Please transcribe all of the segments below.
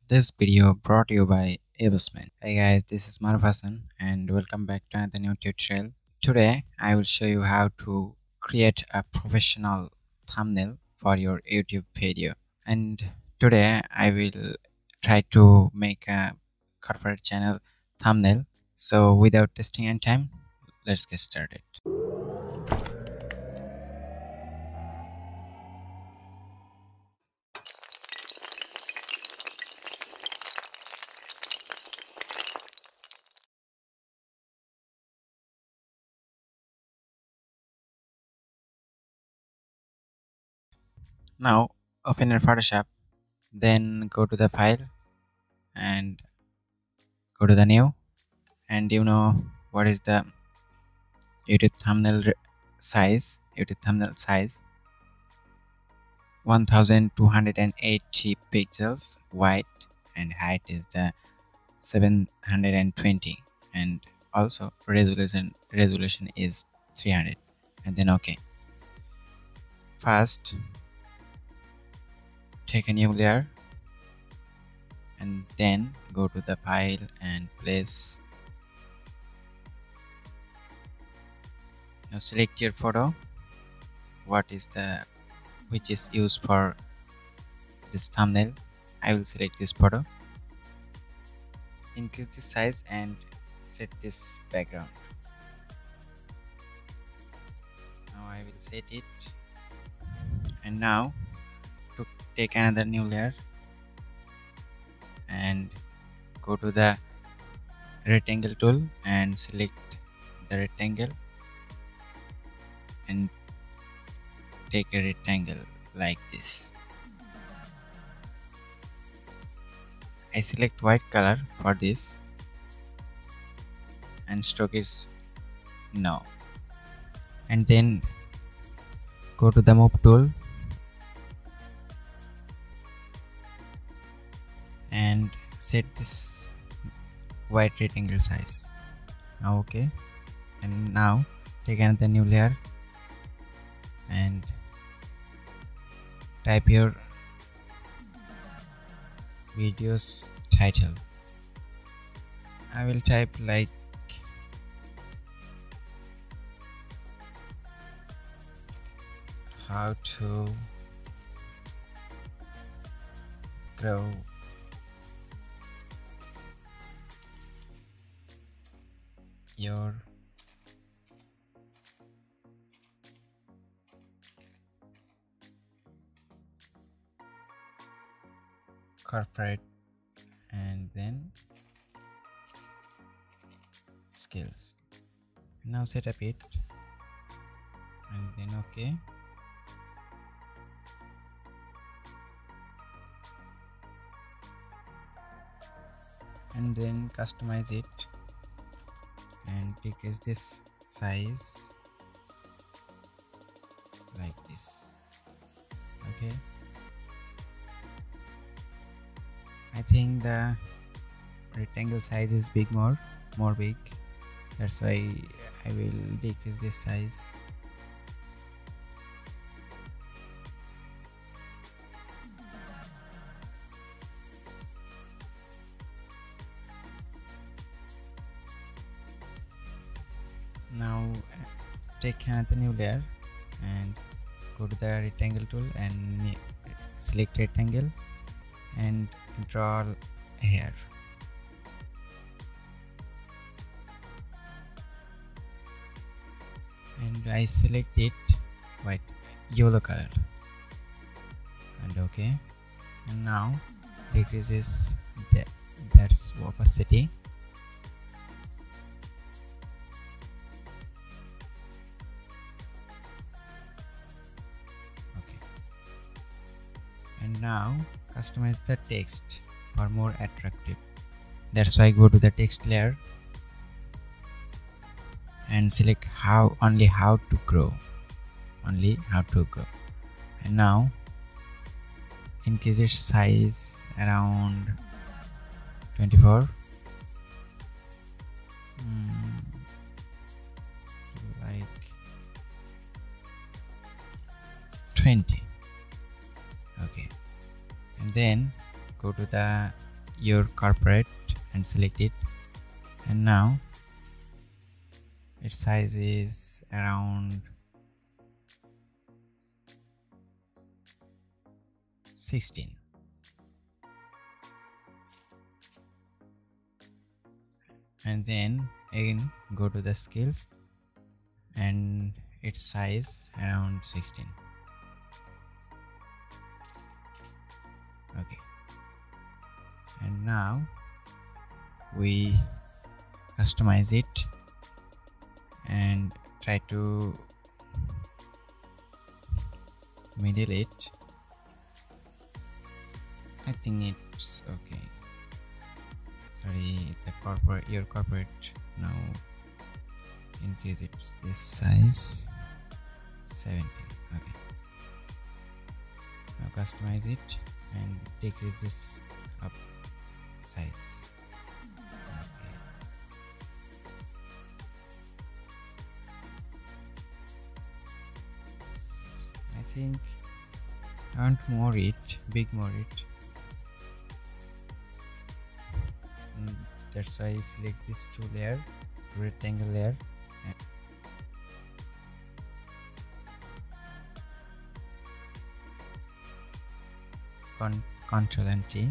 This video brought to you by YoutubeMake. Hey guys, this is Maruf Hasan and welcome back to another new tutorial. Today I will show you how to create a professional thumbnail for your YouTube video. And today I will try to make a corporate channel thumbnail. So without wasting any time, let's get started. Now open your Photoshop, then go to the file and go to the new, and you know what is the YouTube thumbnail size 1280 pixels wide, and height is the 720, and also resolution is 300, and then okay. First take a new layer and then go to the file and place. Now select your photo, which is used for this thumbnail. I will select this photo, increase the size and set this background. Now I will set it, and now to take another new layer and go to the rectangle tool and select the rectangle and take a rectangle like this. I select white color for this and stroke is no, and then go to the move tool and set this white rectangle size. Now okay, and now take another new layer and type your video's title. I will type like how to grow your corporate and then skills. Now set up it and then okay, and then customize it and decrease this size like this. Okay, I think the rectangle size is more big, that's why I will decrease this size. Now take another new layer and go to the rectangle tool and select rectangle and draw a hair. And I select it white yellow color and okay, and now decreases that's opacity. Okay, and now customize the text for more attractive. That's why go to the text layer and select only how to grow, and now increase its size around 24, like 20. Okay, and then go to the your corporate and select it, and now its size is around 16. And then again go to the skills and its size around 16. Okay, and now we customize it and try to middle it. I think it's okay. Sorry, your corporate now increase its this size 17. Okay, now customize it and decrease this up size. Okay, I think I want big more it. That's why I select this rectangle layer, and Ctrl and T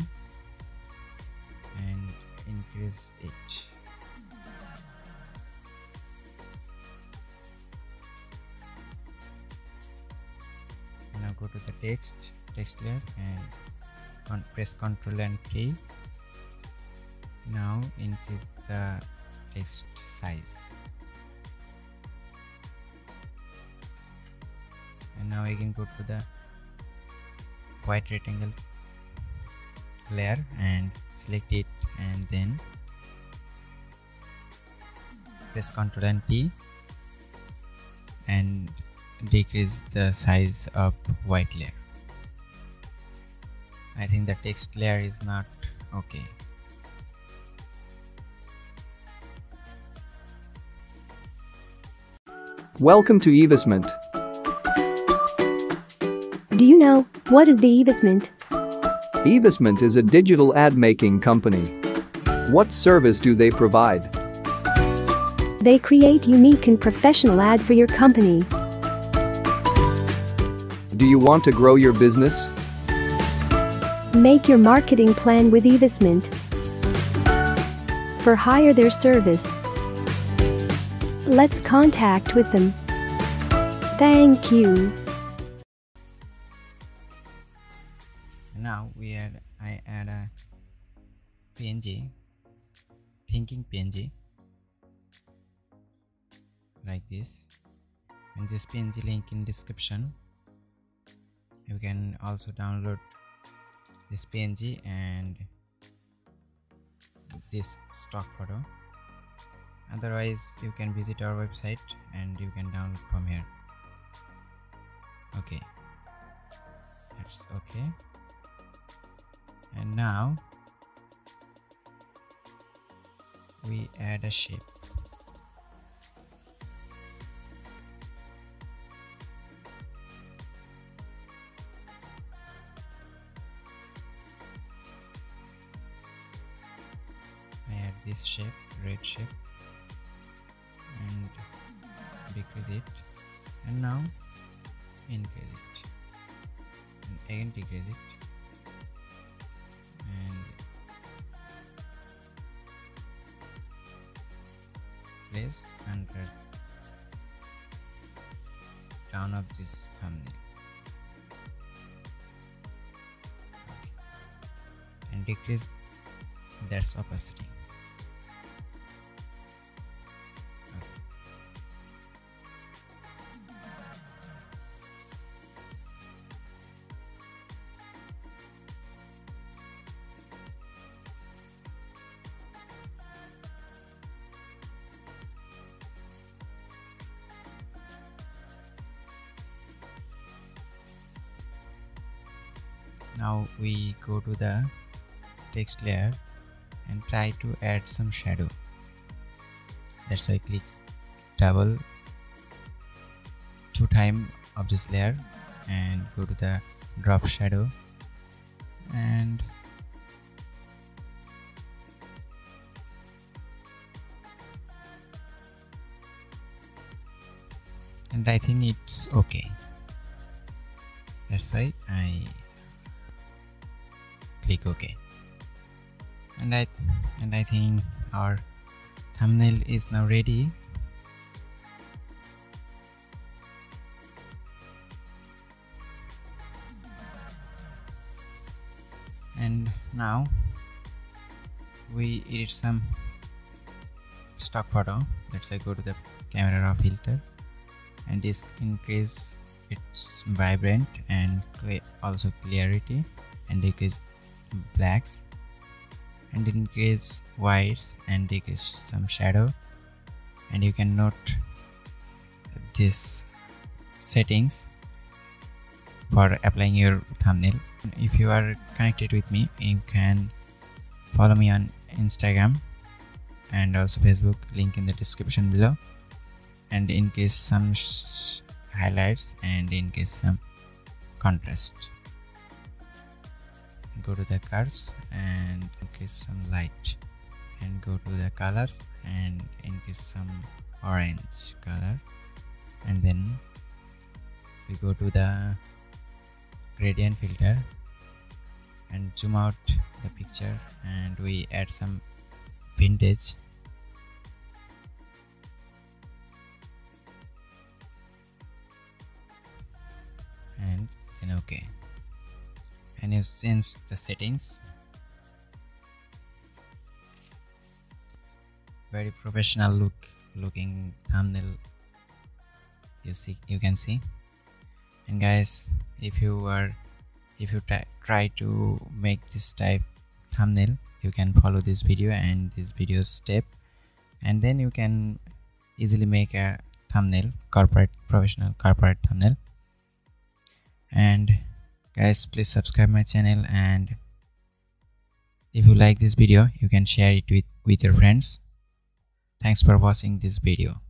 and increase it. Now go to the text layer and press Ctrl and T. Now increase the text size, and now again go to the white rectangle layer and select it, and then press Ctrl and T and decrease the size of white layer. I think the text layer is not okay. Welcome to eVestment. Do you know what is the eVestment? eVestment is a digital ad making company. What service do they provide? They create unique and professional ad for your company. Do you want to grow your business? Make your marketing plan with eVestment. For hire their service. Let's contact with them. Thank you. Now I add a PNG, thinking PNG, like this, and this PNG link in description. You can also download this PNG and this stock photo. Otherwise you can visit our website and you can download from here. Okay, that's okay. And now we add a shape. I add this shape, red shape, and decrease it, and now increase it, and again decrease it, and place under down of this thumbnail. Okay. And decrease that's opacity. Now we go to the text layer and try to add some shadow. That's why I click double 2 times of this layer and go to the drop shadow and and I think it's okay. That's why I click OK, and I think our thumbnail is now ready. And now we edit some stock photo. Let's say go to the camera raw filter and this increase its vibrant and also clarity, and decrease blacks, and increase whites and decrease some shadow. And you can note these settings for applying your thumbnail. If you are connected with me, you can follow me on Instagram and also Facebook, link in the description below, and increase some highlights and increase some contrast. Go to the curves and increase some light, and go to the colors and increase some orange color, and then we go to the gradient filter and zoom out the picture, and we add some vintage, and then OK, and you change the settings. Very professional looking thumbnail you can see. And guys, if you try to make this type thumbnail, you can follow this video and this video step, and then you can easily make a thumbnail, professional corporate thumbnail. And guys, please subscribe my channel, and if you like this video, you can share it with your friends. Thanks for watching this video.